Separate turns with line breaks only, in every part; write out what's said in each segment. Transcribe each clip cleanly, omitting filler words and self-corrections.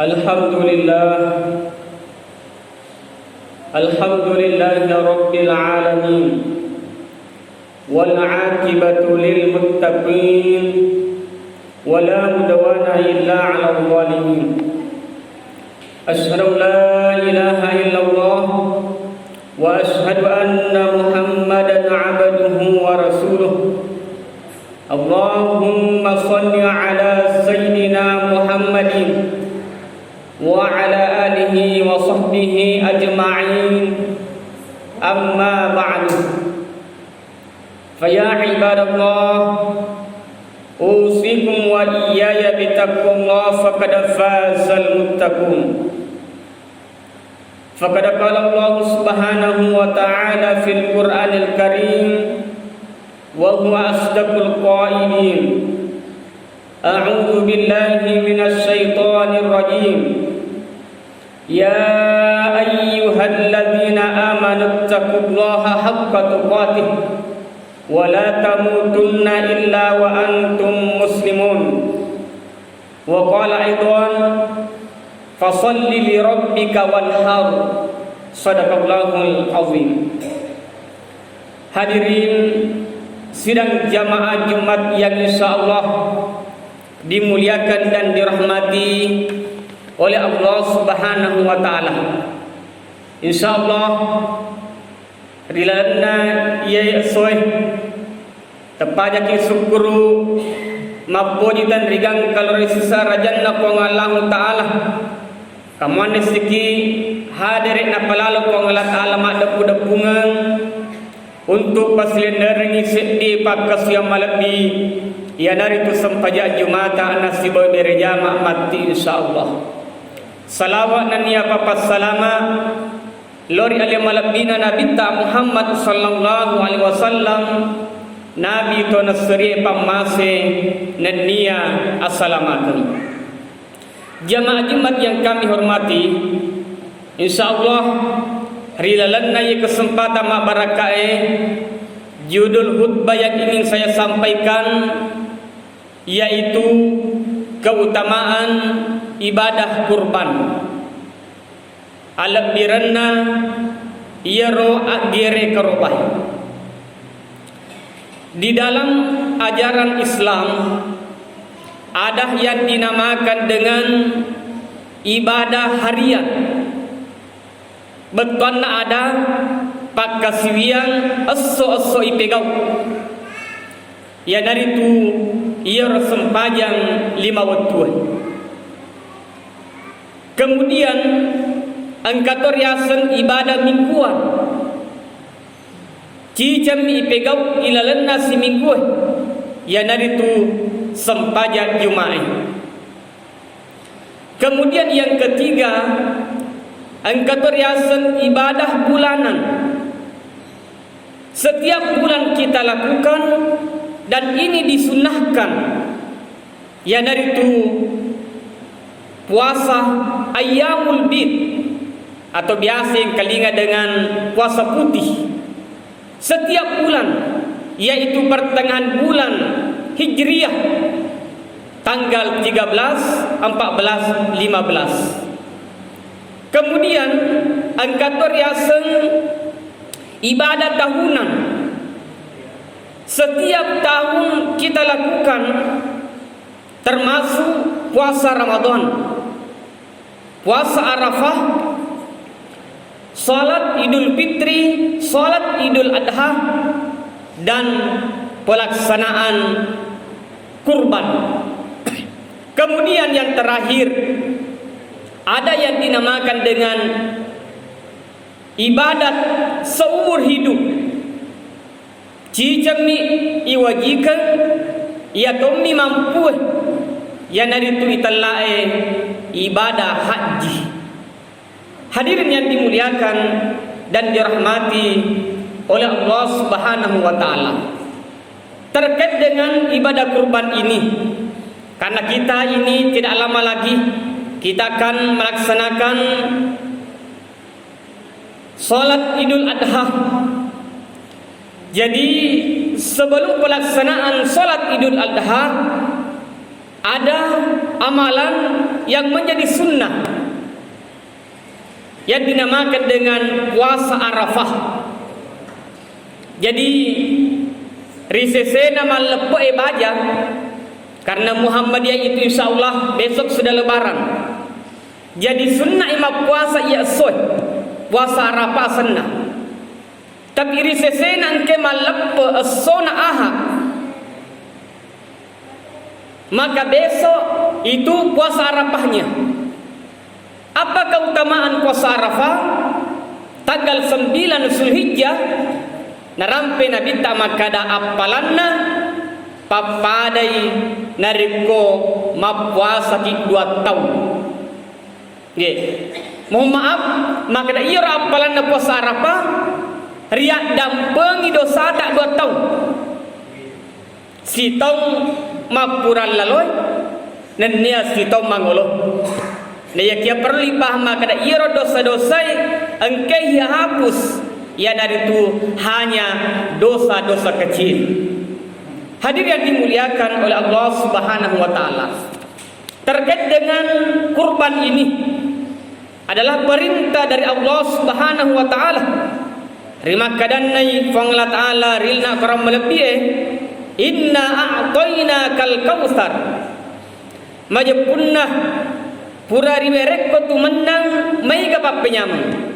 Alhamdulillah Alhamdulillahi Rabbil Alamin wal aqibatu lil muttaqin wala mudwana illa 'alal zalimin. Asyhadu an la ilaha illallah wa asyhadu anna Muhammadan 'abduhu wa rasuluh. Allahumma shalli 'ala sayyidina Muhammadin wa ala alihi wa sahbihi ajma'in. Amma ba'du. Faya ibadallah, usikum wa iyaya bitaqwallah faqad fazal muttaqun. Faqad qala Allah subhanahu wa ta'ala fil Qur'anil Karim wa huwa asdaqul qailin. A'udzu billahi minasy syaithanir rajim. Ya ayyuhalladzina amanu taqullaha haqqa tuqatih wa la tamutunna illa wa antum muslimun. Wa qala aidan fasalli li rabbika wanhar. Shadaqallahul azim. Hadirin sidang jamaah Jumat yang insyaallah dimuliakan dan dirahmati oleh Allah Subhanahu wa taala. Insyaallah rilana ia soy tepatnya ki syukuru mapuji dan rigang kalau sisa rajanna ko Allah taala kamuan siki hadirin apalalu ko Allah taala madepu-depungan untuk paslender ngisi pakas yang malabi ya dari tu sampaja Jumata nasibah berjamaah mati insyaallah. Salawat dan ya papas salama lori alim malabina Nabi ta Muhammad sallallahu alaihi wasallam Nabi to nasri pamase nania assalamualaikum. Jamaah Jumat yang kami hormati, insyaallah rilalanna ye kesempatan mak barakae judul khutbah yang ingin saya sampaikan yaitu keutamaan ibadah kurban. Alab biranna yaro agere kerubah. Di dalam ajaran Islam ada yang dinamakan dengan ibadah harian. Betul ada pakasiwian esso ipegau. Ya dari itu ia sempajang 5 waktu. Kemudian angkator yasen ibadah mingguan. Cicam ipegau ilalan nasi mingguan. Ya dari itu sempajang Jumat. Kemudian yang ketiga angkator yasen ibadah bulanan. Setiap bulan kita lakukan dan ini disunahkan. Ya dari itu puasa ayyamul bid atau biasa yang kalinga dengan puasa putih setiap bulan, yaitu pertengahan bulan Hijriah tanggal 13, 14, 15. Kemudian angkator yasen ibadah tahunan. Setiap tahun kita lakukan termasuk puasa Ramadan, puasa Arafah, salat Idul Fitri, salat Idul Adha, dan pelaksanaan kurban. Kemudian yang terakhir ada yang dinamakan dengan ibadat seumur hidup. Cicami iwajikan ia tommi mampu ya naritu italae ibadah haji. Hadirin yang dimuliakan dan dirahmati oleh Allah Subhanahu wa taala. Terkait dengan ibadah kurban ini, karena kita ini tidak lama lagi kita akan melaksanakan salat Idul Adha. Jadi sebelum pelaksanaan salat Idul Adha ada amalan yang menjadi sunnah yang dinamakan dengan puasa Arafah. Jadi risese nama lepo baja karena Muhammadiyah itu insyaallah besok sudah lebaran. Jadi sunnah imam puasa ia soy puasa Arafah sunnah. Tapi risese nangke malepo sona aha, maka besok itu puasa Arafahnya. Apa keutamaan puasa Arafah? Tanggal 9 Zulhijjah narampe Nabi ta makada apalanna papadai nariko mapuasa ki 2 tahun. Nggih. Mohon maaf makada iya apalanna puasa Arafah riak dampengi dosa tak 2 tahun. Sitong mapuran laloi dan nia sitong mangolo. Dia kia perlu paham kada iro dosa-dosa engkau ia hapus ya dari itu hanya dosa-dosa kecil. Hadir yang dimuliakan oleh Allah Subhanahu wa taala. Terkait dengan kurban ini adalah perintah dari Allah Subhanahu wa taala. Rima kadanai fangla taala rilna karam lebih inna a'tayna kal kautsar. Majepunna pura riwerek ko tu menang mai ka papenyaman.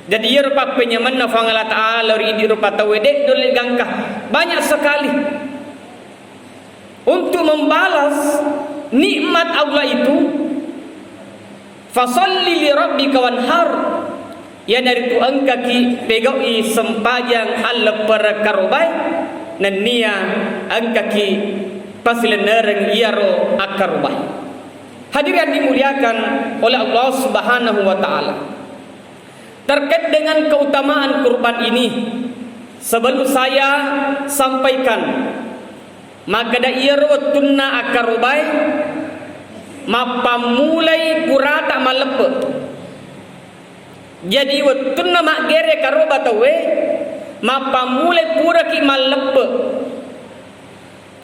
Jadi ia rupa penyaman na fangala taala ri di rupa tawede dole gangkah banyak sekali untuk membalas nikmat Allah itu. Fasalli li rabbika wanhar, ya dari tu angka ki pegai sempajang al perkarubai nan nia angka ki pasilenereng iaro akarubai. Hadir yang dimuliakan oleh Allah Subhanahu wa taala. Terkait dengan keutamaan kurban ini, sebelum saya sampaikan, maka da iero tunna akarubai mapamulai purata malepe. Jadi tunna magere karoba tawe mapamulai pura ki malepe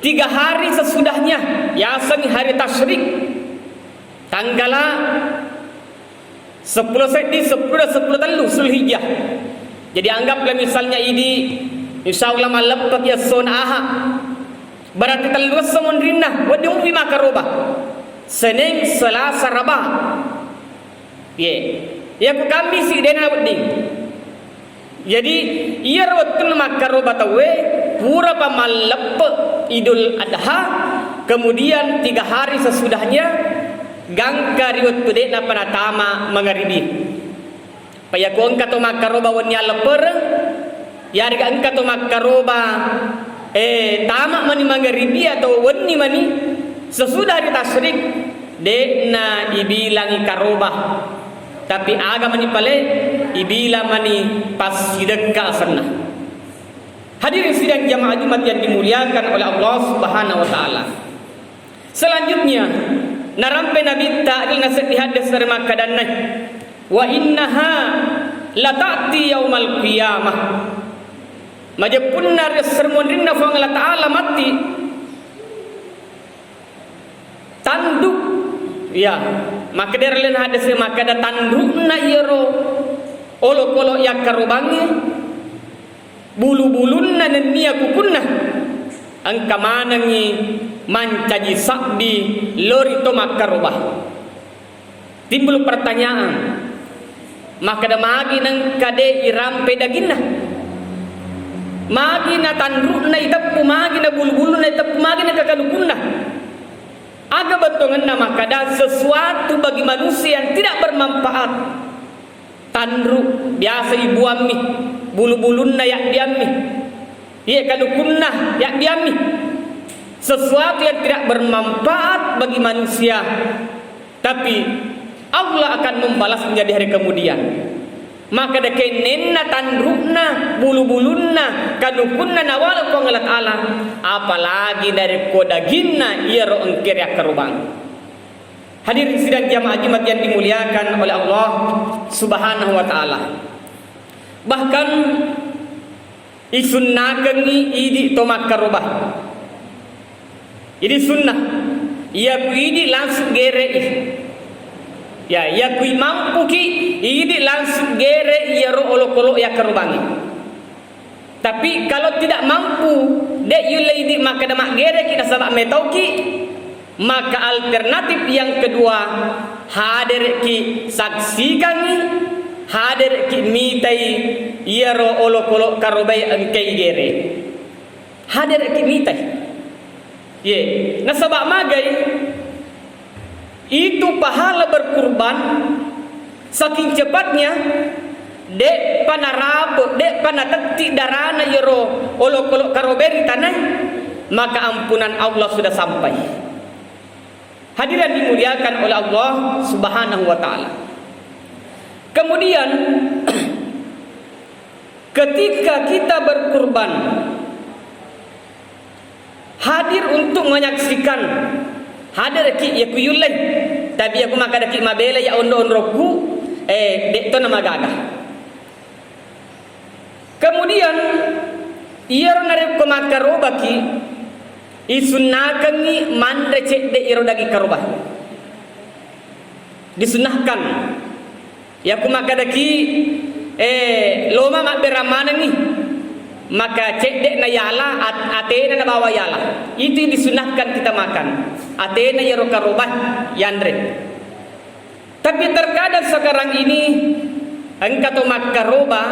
3 hari sesudahnya, yasan hari tasyrik. Tanggalah 10 Sedi 10 talu Zulhijjah. Jadi anggaplah misalnya ini insyaallah malam ya sona aha. Berarti talu semondrina wadung fi makaroba. Senin Selasa Rabu. Ya ku kami si dena wedding. Jadi ia rawatun makaroba tawe pura pamalep Idul Adha, kemudian 3 hari sesudahnya gangka riwat tude na panatama mangaribi. Paya ko angka to makaroba wanya leper, yari ka angka to makaroba tama mani mangaribi atau wani mani sesudah hari tasyrik de na ibilangi karoba. Tapi aga mani pale ibila mani pas sideka sana. Hadirin sidang jamaah Jumat yang dimuliakan oleh Allah Subhanahu wa taala. Selanjutnya narampe Nabi ta'ala nasib dihadis dari makadanai wa innaha la ta'ti yaumal qiyamah. Majepunna sermonrinna fa Allah ta'ala mati tanduk ya maka derlen hadis maka da tandukna iro olo-olo ya karubangi bulu-bulunna nenia kukunna angka manangi mancaji sakdi lori to makarubah. Timbul pertanyaan, maka da magi nang kade irampe daginna magi na tandrukna itapu magi na bulu-bulu na itapu magi na kakalukunna. Aga betongan na maka da sesuatu bagi manusia yang tidak bermanfaat. Tandruk biasa ibu ammi, bulu-bulunna yak diammi, iya kalukunna yak diammi. Sesuatu yang tidak bermanfaat bagi manusia, tapi Allah akan membalas menjadi hari kemudian. Maka da kenenna tandrukna bulu-bulunna kalukunna nawala ko ngalat Allah, apalagi dari kodaginna ia ro engkir ya kerubang. Hadirin sidang jamaah Jumat yang dimuliakan oleh Allah Subhanahu wa taala. Bahkan isunnakeun idi to makarubah. Ini sunnah. Ia ku ini langsung gere. Ya, ia ku mampu ki ini langsung gere ia ro olok-olok ya kerubangi. Tapi kalau tidak mampu, dek yulai di maka demak gere kita sabak metau ki, maka alternatif yang kedua hadir ki saksikan ni, hadir ki mitai ia ro olok-olok karubai engkai gere. Hadir ki mitai. Ye, nah sabak magai itu pahala berkurban saking cepatnya dek panarabo dek panatetik darana yero olok-olok karoberi tanah, maka ampunan Allah sudah sampai. Hadirin dimuliakan oleh Allah Subhanahu wa taala. Kemudian ketika kita berkurban, hadir untuk menyaksikan, hadir ki ya kuyulai, tapi aku maka daki mabela ya ondo-ondroku dek to nama gagah. Kemudian ia narep ko makarobaki isunnakangi mandre cek de iro dagi karobah. Disunahkan ya aku maka daki loma mak beramana ni, maka cek dek na yala atena na bawa yala. Itu disunahkan kita makan. Atena yero karobah yandre. Tapi terkadang sekarang ini engkau to makaroba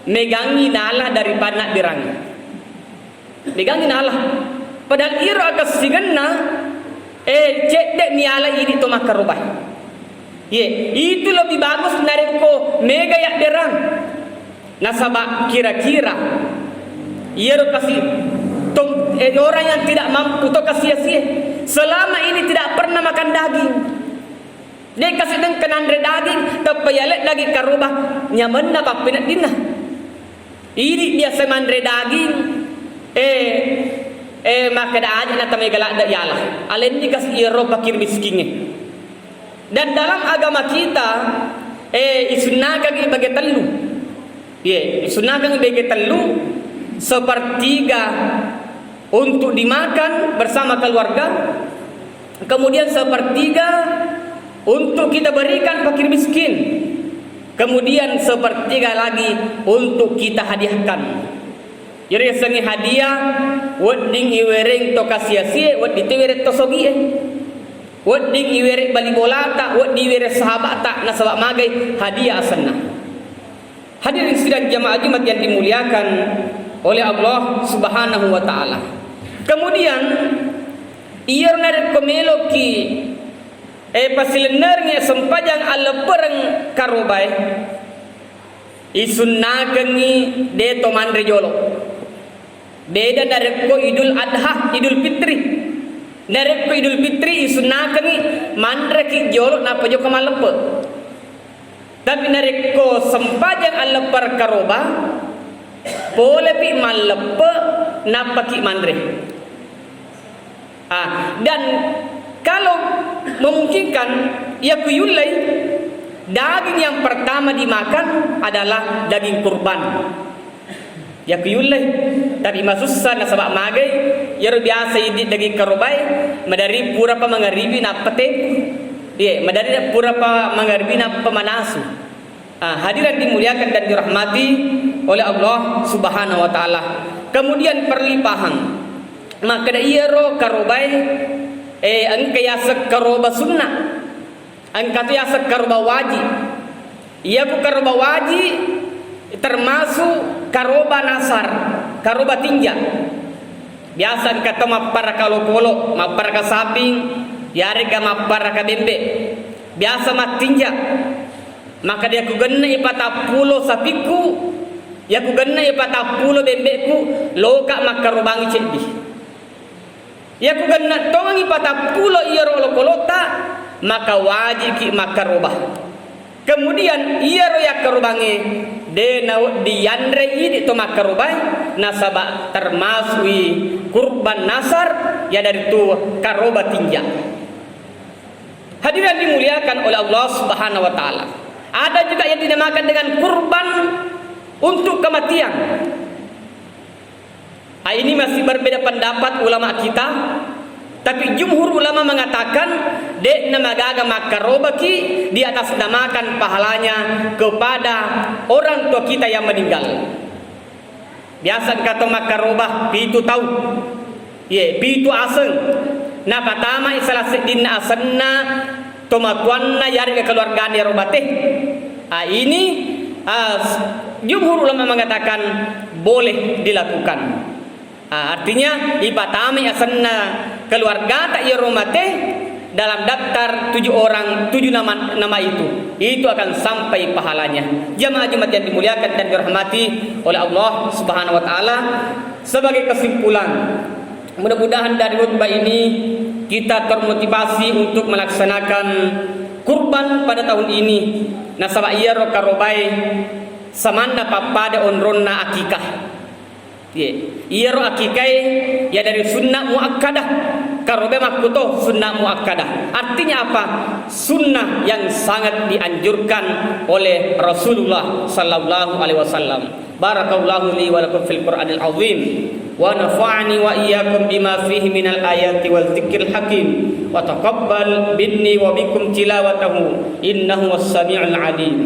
megangi nalah daripada nak dirangi. Megangi nalah. Padahal iro akas sigenna cek dek niala ini to makaroba. Ye, itu lebih bagus nareko mega yak derang. Nasabak kira-kira ia kasih orang yang tidak mampu to kasih sia selama ini tidak pernah makan daging. Dia kasih dengan andre daging tapi yalet lagi karubah nyaman na papinat dinah. Ini biasa mandre daging maka dah aja na tamay galak da yala. Alen ni kasih iro pakir miskinnya. Dan dalam agama kita isunnakan ibagai telu. Ye, sunahkan sebagai telu sepertiga untuk dimakan bersama keluarga, kemudian sepertiga untuk kita berikan fakir miskin, kemudian sepertiga lagi untuk kita hadiahkan. Jadi sengi hadiah, wedding iwereng to kasia-sia, wedding iwereng to sogie, wedding iwereng bali bolata, wedding iwereng sahabat tak nasabak magai hadiah asana. Hadirin sidang jamaah Jumat yang dimuliakan oleh Allah Subhanahu wa taala. Kemudian ia narik komeloki pasilenernya sempajang ala perang karobai isunnakangi de to mandre jolo. Beda dari ko Idul Adha, Idul Fitri. Dari ko Idul Fitri isunnakangi mandre ki jolo napa jo kamalepe. Tapi nareko sempajang ala perkaroba boleh pi malepe napaki mandre. Dan kalau memungkinkan ya kuyulai daging yang pertama dimakan adalah daging kurban. Ya kuyulai tapi masussa na sabak magai ya biasa ini daging karobai madari pura pa mangaribi na pate. Iya, madari pura pa mangaribi na pemanasu. Hadirin dimuliakan dan dirahmati oleh Allah Subhanahu wa taala. Kemudian perlimpahan. Maka da iro karobai angka yasak karoba sunnah. Angka tu yasak karoba wajib. Ia ku karoba wajib termasuk karoba nasar, karoba tinja. Biasa kata mapar kalokolo, mapar ka saping, yare ka mapar ka bembe. Biasa matinja. Maka dia ku genna ipatapulo sapiku, ya ku genna ipatapulo bembeku, loka makarobangi cedi. Ya ku genna tongang ipatapulo iro lokolota, maka wajib ki makarobah. Kemudian iro ya karobangi de na di yandre ini to makarobai nasaba termasui kurban nasar ya dari tu karoba tinja. Hadirin dimuliakan oleh Allah Subhanahu wa taala. Ada juga yang dinamakan dengan kurban untuk kematian. Ini masih berbeda pendapat ulama kita. Tapi jumhur ulama mengatakan dek nama gaga makarobaki di atas namakan pahalanya kepada orang tua kita yang meninggal. Biasa kata makarobah pitu tahu. Ye, pitu aseng. Na pertama isalah sedin asenna tomatuanna yari ke keluarga ni robateh. Ini jumhur ulama mengatakan boleh dilakukan. Artinya ibatami asanna keluarga tak iromate dalam daftar 7 orang 7 nama itu akan sampai pahalanya. Jamaah Jumat yang dimuliakan dan dirahmati oleh Allah Subhanahu wa taala, sebagai kesimpulan, mudah-mudahan dari khutbah ini kita termotivasi untuk melaksanakan kurban pada tahun ini. Nasaba iya rokarobai samanda papada onronna akikah. Iya ro akikai ya dari sunnah muakkadah. Karobe makuto sunnah muakkadah. Artinya apa? Sunnah yang sangat dianjurkan oleh Rasulullah sallallahu alaihi wasallam. Barakallahu li wa lakum fil Qur'anil azim wa nafa'ani wa iyyakum bima fihi minal ayati wal dzikril hakim wa taqabbal minni wa bikum tilawatahu innahu was-sami'ul 'alim.